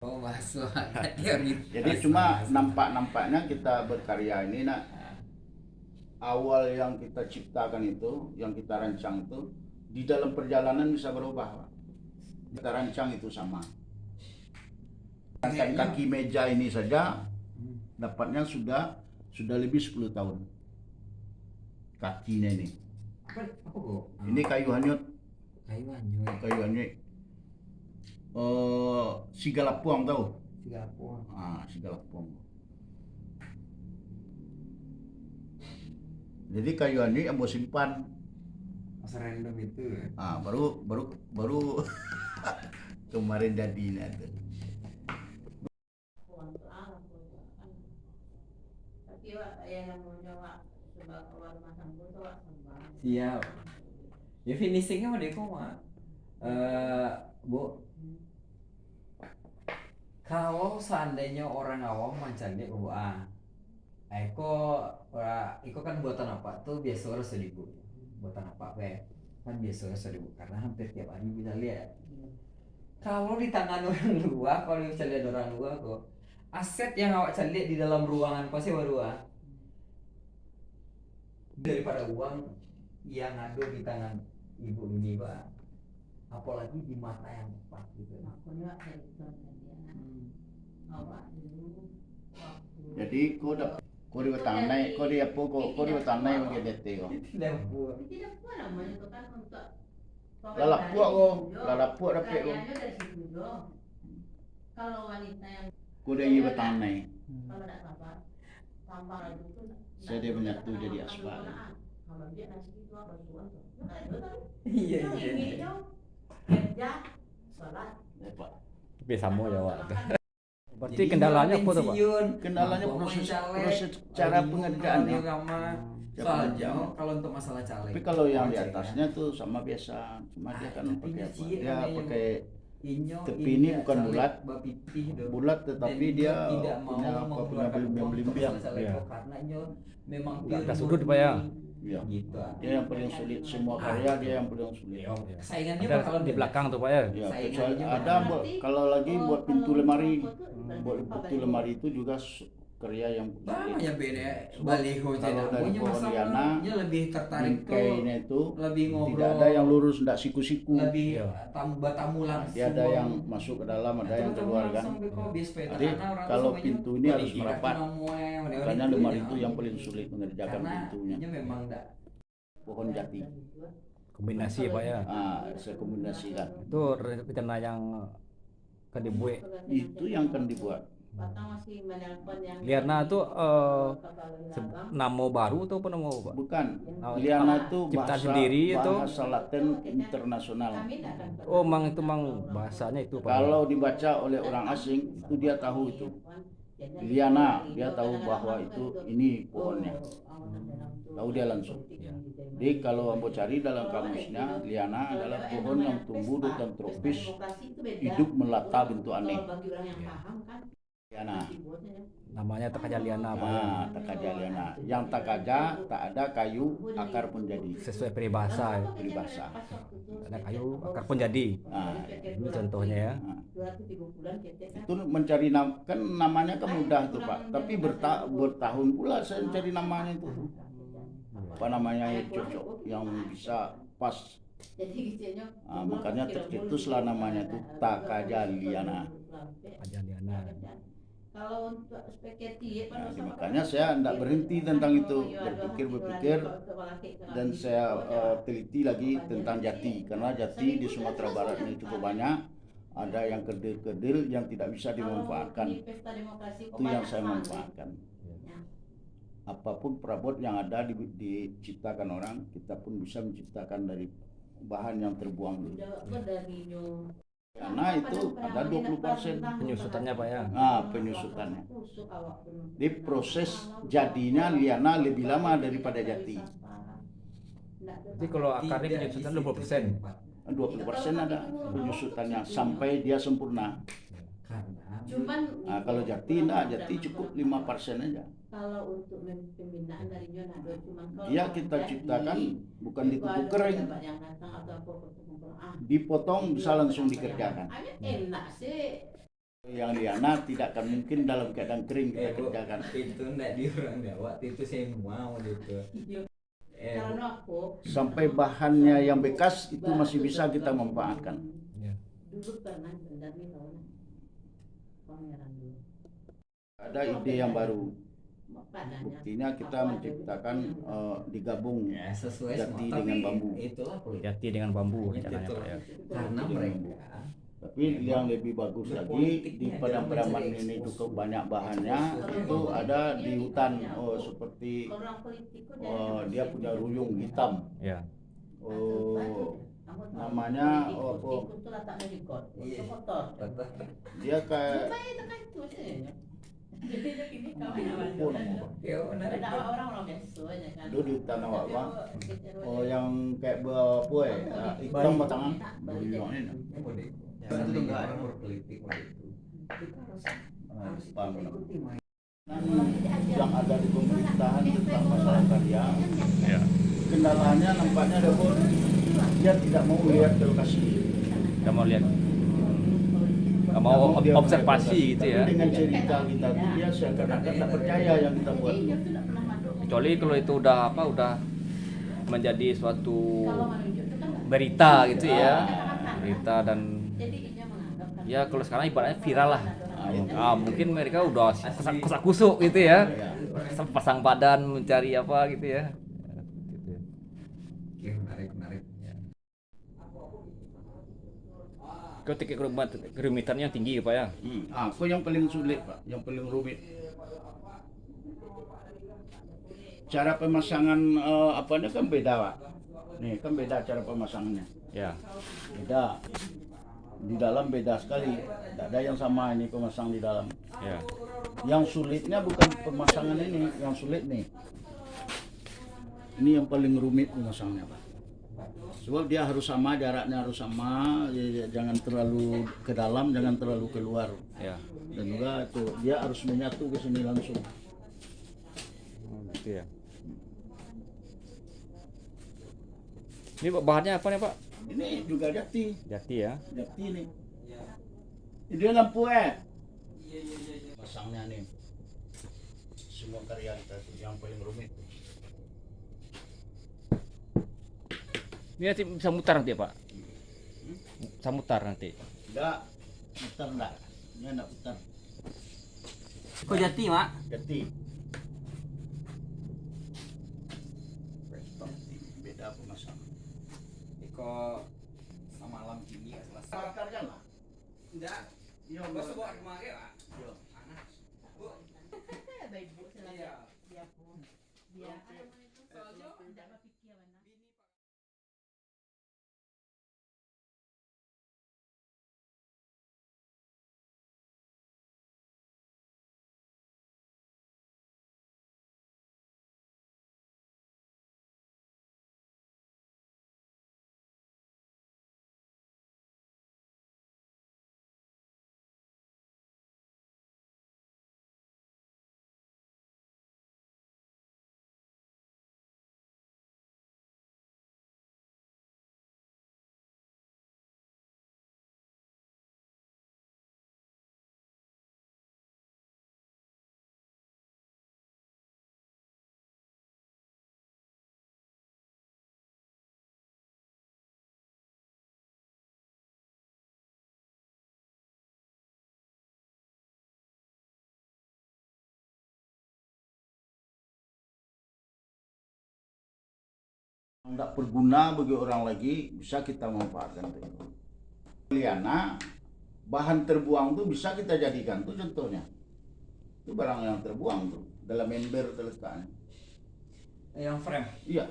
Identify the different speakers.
Speaker 1: Oh, masuk teori
Speaker 2: Jadi cuma nampak-nampaknya kita berkarya ini nak, awal yang kita ciptakan itu, yang kita rancang itu di dalam perjalanan bisa berubah, Pak. Kita rancang itu sama. Kaki meja ini saja dapatnya sudah lebih 10 tahun. Kakinya ini.
Speaker 1: apa kok?
Speaker 2: Ini kayu hanyut,
Speaker 1: Kayu hanyut.
Speaker 2: kayu hanyut. Sigalapuang tahu?
Speaker 1: Singapura.
Speaker 2: Sigalapuang. Jadi kayu hanyut yang mau simpan.
Speaker 1: Masa random itu.
Speaker 2: Baru kemarin jadi itu.
Speaker 1: Siap. Ya finishingnya mah deh kok mah. Bu, kalau seandainya orang awam mencari Eko kan buatan apa tuh biasa orang seribu. Buatan apa kan biasa orang seribu karena hampir tiap hari bisa lihat. Kalau di tangan orang luar, kalau bisa lihat orang luar kok, aset yang awak cari di dalam ruangan pasti baru daripada uang yang ada di tangan ibu ini, Pak. Apalagi di mata yang tepat gitu.
Speaker 2: Jadi kau di tanai, kau di apa, kau di tanai bagi dete kau.
Speaker 1: Tidak buat.
Speaker 2: Lalapuk kau, lalapuk dapat kau.
Speaker 3: Kalau wanita yang
Speaker 2: Kau di tanai.
Speaker 3: kalau tidak sabar, tambah lagi itu
Speaker 2: Saya dia menyatu jadi aspal.
Speaker 3: kalau dia nasi itu apa tuan tuh?
Speaker 1: Iya,
Speaker 3: Yang
Speaker 1: iya.
Speaker 3: ini itu kerja, sholat.
Speaker 2: Dapat.
Speaker 4: Tapi sama ya, Wak. Berarti
Speaker 1: Jadi
Speaker 4: kendalanya apa tuh, Pak?
Speaker 1: pensiun,
Speaker 2: Kendalanya
Speaker 1: mampu
Speaker 2: proses
Speaker 1: mencalek,
Speaker 2: cara
Speaker 1: bingung
Speaker 2: pengerjaannya.
Speaker 1: kalau sama
Speaker 2: Cara
Speaker 1: soalnya
Speaker 2: pengerjaannya.
Speaker 1: kalau untuk masalah caleg.
Speaker 2: Tapi kalau yang di
Speaker 1: Ojek,
Speaker 2: atasnya tuh sama biasa, cuma dia kan
Speaker 1: tapi
Speaker 2: pakai apa?
Speaker 1: sih
Speaker 2: Dia
Speaker 1: ada yang
Speaker 2: pakai
Speaker 1: Inyo
Speaker 2: tepi
Speaker 1: ini
Speaker 2: ini
Speaker 1: dia
Speaker 2: bukan
Speaker 1: caleg
Speaker 2: bulat.
Speaker 1: bapitih dong.
Speaker 2: Bulat tetapi
Speaker 1: Dan
Speaker 2: dia
Speaker 1: tidak mau
Speaker 2: punya apa, punya
Speaker 1: mengeluarkan uang untuk
Speaker 2: belimbing-belimbing.
Speaker 1: masalah caleg
Speaker 4: Iya.
Speaker 1: karena Inyo memang
Speaker 4: Nggak
Speaker 1: pure
Speaker 4: sudut,
Speaker 1: murni.
Speaker 4: Pak, ya?
Speaker 2: Iya.
Speaker 1: Gitu.
Speaker 2: Dia yang paling sulit, semua karya dia yang paling sulit.
Speaker 1: Saingannya
Speaker 4: Ada
Speaker 1: bakalan
Speaker 4: di belakang tuh, Pak ya.
Speaker 2: Ya,
Speaker 1: Saingannya
Speaker 2: kecuali
Speaker 1: juga.
Speaker 2: ada kalau lagi buat pintu lemari, buat pintu lemari itu juga karya yang
Speaker 1: Bang
Speaker 2: sulit.
Speaker 1: ya beda
Speaker 2: Sebab
Speaker 1: baliho
Speaker 2: kalau
Speaker 1: jadi
Speaker 2: dari
Speaker 1: punya
Speaker 2: pohon
Speaker 1: masalah
Speaker 2: liana,
Speaker 1: nya lebih tertarik tuh
Speaker 2: bingkainya itu
Speaker 1: lebih ngobrol
Speaker 2: tidak ada yang lurus, tidak siku-siku.
Speaker 1: lebih
Speaker 4: Iya.
Speaker 1: tamu langsung.
Speaker 2: Dia ada yang masuk ke dalam, ada yang keluar kan. Jadi kalau pintu ini harus merapat. Makanya lemari itu yang paling sulit mengerjakan
Speaker 1: karena
Speaker 2: pintunya.
Speaker 1: nya memang enggak
Speaker 2: Pohon jati.
Speaker 4: Kombinasi, Pak ya.
Speaker 2: Saya kombinasikan.
Speaker 4: Itu rencana yang kan dibuat.
Speaker 2: Itu yang akan dibuat.
Speaker 3: Batang masih menelpon yang
Speaker 4: Liana tuh nama baru atau apa nama, Pak?
Speaker 2: Bukan.
Speaker 4: Oh,
Speaker 2: Liana itu
Speaker 4: ciptaan sendiri itu?
Speaker 2: bahasa Latin internasional.
Speaker 3: kami tidak akan
Speaker 4: Oh, mang itu mang bahasanya itu, Pak.
Speaker 2: Kalau dibaca oleh orang asing itu dia tahu itu. Liana, dia tahu bahwa itu ini pohonnya. Tahu dia langsung. Jadi kalau Ambo cari dalam kamusnya, liana adalah pohon yang tumbuh di hutan tropis, hidup melata bentuk aneh.
Speaker 3: Kalau bagi orang yang paham kan
Speaker 2: Liana.
Speaker 4: Namanya Takaja Liana, Pak ya.
Speaker 2: Takaja liana. Yang takaja tak ada kayu, akar pun jadi.
Speaker 4: Sesuai peribahasa ya.
Speaker 2: Peribahasa.
Speaker 4: Ada kayu, akar pun jadi. Ini contohnya ya.
Speaker 3: 203 bulan kita kan
Speaker 2: Itu mencari nama, kan namanya kan mudah tuh Pak. Tapi bertahun pula saya mencari namanya itu. Apa namanya yang cocok, yang bisa pas.
Speaker 3: jadi kecilnya
Speaker 2: Makanya tercetuslah namanya itu Takaja Liana.
Speaker 4: Takaja Liana.
Speaker 3: kalau untuk spaghetti
Speaker 2: Makanya saya tidak berhenti tentang itu, berpikir dan saya teliti lagi tentang jati, karena jati di Sumatera Barat ini cukup banyak. Ada yang kedil-kedil yang tidak bisa dimanfaatkan. Itu yang saya manfaatkan. Apapun perabot yang ada diciptakan orang, kita pun bisa menciptakan dari bahan yang terbuang dulu. Karena itu ada 20%
Speaker 4: Penyusutannya, Pak ya.
Speaker 2: penyusutannya. Di proses jadinya liana lebih lama daripada jati.
Speaker 4: Jadi kalau akarnya penyusutan 20%.
Speaker 2: 20% ada penyusutannya sampai dia sempurna.
Speaker 3: cuman
Speaker 2: Kalau jati enggak, jati cukup 5% aja.
Speaker 3: kalau untuk pembinaan dari Nyonya cuman kalau
Speaker 2: Dia kita ciptakan bukan ditumpuk kering,
Speaker 3: yang datang atau apa
Speaker 2: dipotong bisa langsung dikerjakan.
Speaker 3: enak sih
Speaker 2: Yang liana tidak akan mungkin dalam keadaan kering kita
Speaker 1: Bu,
Speaker 2: kerjakan.
Speaker 1: itu enggak di orang Jawa, itu saya mau gitu.
Speaker 3: Karena aku
Speaker 2: Sampai bahannya yang bekas itu masih bisa kita manfaatkan.
Speaker 4: Ya.
Speaker 3: dulu pernah benar nih tahun pameran dulu.
Speaker 2: Ada ide yang baru.
Speaker 3: Padanya,
Speaker 2: Buktinya kita menciptakan digabung
Speaker 1: Ya sesuai
Speaker 2: jati
Speaker 1: semua,
Speaker 2: dengan
Speaker 1: tapi
Speaker 2: bambu.
Speaker 1: itulah politik.
Speaker 4: Jati dengan bambu
Speaker 1: Itu
Speaker 4: jangannya
Speaker 1: tuh.
Speaker 4: Pak ya.
Speaker 1: Karena mereka
Speaker 2: Tapi yang lebih bagus lagi di Padang-Padaman ini cukup banyak bahannya itu ada di hutan seperti
Speaker 3: orang politik kok
Speaker 2: dia punya ruyung hitam.
Speaker 4: Ya.
Speaker 2: Namanya
Speaker 3: itu letaknya di got, itu kotor.
Speaker 2: Dia kayak
Speaker 3: Itu kan itu sih. Jadi ini kawan
Speaker 2: apa namanya?
Speaker 1: ya benar.
Speaker 3: ada orang-orang biasa aja kan.
Speaker 2: Itu di hutan awak bang. Yang kayak apa hitam batangan. Ruyung ini.
Speaker 1: Itu tuh enggak ada berpolitik lah itu. Kita harus
Speaker 2: paham,
Speaker 1: ikuti main.
Speaker 2: Yang ada di pemerintahan tentang masalah karya.
Speaker 4: Ya.
Speaker 2: Kendalanya nampaknya Dapur dia tidak mau lihat ke lokasi.
Speaker 4: Kita mau lihat. Nggak mau
Speaker 2: Dia
Speaker 4: observasi gitu ya.
Speaker 2: Tapi dengan cerita kita itu dia seakan-akan tak percaya yang kita buat.
Speaker 4: Kecuali kalau itu udah menjadi suatu berita gitu ya. Berita dan ya kalau sekarang ibaratnya viral lah. Mungkin mereka udah kosak kusuk gitu ya. Pasang badan mencari apa gitu ya.
Speaker 1: Oke, menarik.
Speaker 4: Kalau tingkat kerumitannya tinggi Pak ya.
Speaker 2: Aku yang paling sulit Pak, yang paling rumit. Cara pemasangan apanya kan beda Pak. Nih kan beda cara pemasangannya.
Speaker 4: Ya.
Speaker 2: Beda. Di dalam beda sekali. Tidak ada yang sama ini pemasang di dalam.
Speaker 4: Ya.
Speaker 2: Yang sulitnya bukan pemasangan ini, yang sulit nih. Ini yang paling rumit pemasangannya Pak. Sebab dia harus sama, jaraknya harus sama, jangan terlalu ke dalam, jangan terlalu keluar.
Speaker 4: Ya.
Speaker 2: Dan juga itu dia harus menyatu ke sini langsung.
Speaker 4: Gitu ya. Ini bahannya apa nih Pak?
Speaker 2: Ini juga jati,
Speaker 4: Jati ya.
Speaker 2: jati nih. Ini lampu pasangnya nih. Semua karya kita tuh yang paling rumit.
Speaker 4: Ini nanti bisa mutar nanti ya Pak? Bisa mutar nanti.
Speaker 2: Enggak, putar enggak. Ini enggak putar.
Speaker 4: Kok jati Mak?
Speaker 2: Jati. Beda pemasangan.
Speaker 1: Kok sama alam tinggi ya selesai.
Speaker 2: Bakarkan lah.
Speaker 1: Enggak.
Speaker 2: Iya,
Speaker 1: Bos bawa kemari Pak.
Speaker 2: Iya.
Speaker 1: Bu.
Speaker 3: Baik Bu,
Speaker 1: Iya.
Speaker 3: dia pun dia tidak berpikir mana.
Speaker 2: Tidak berguna bagi orang lagi bisa kita manfaatkan itu. Liana bahan terbuang tuh bisa kita jadikan tuh contohnya. Itu barang yang terbuang tuh dalam ember terletaknya.
Speaker 1: Yang frame.
Speaker 2: Iya,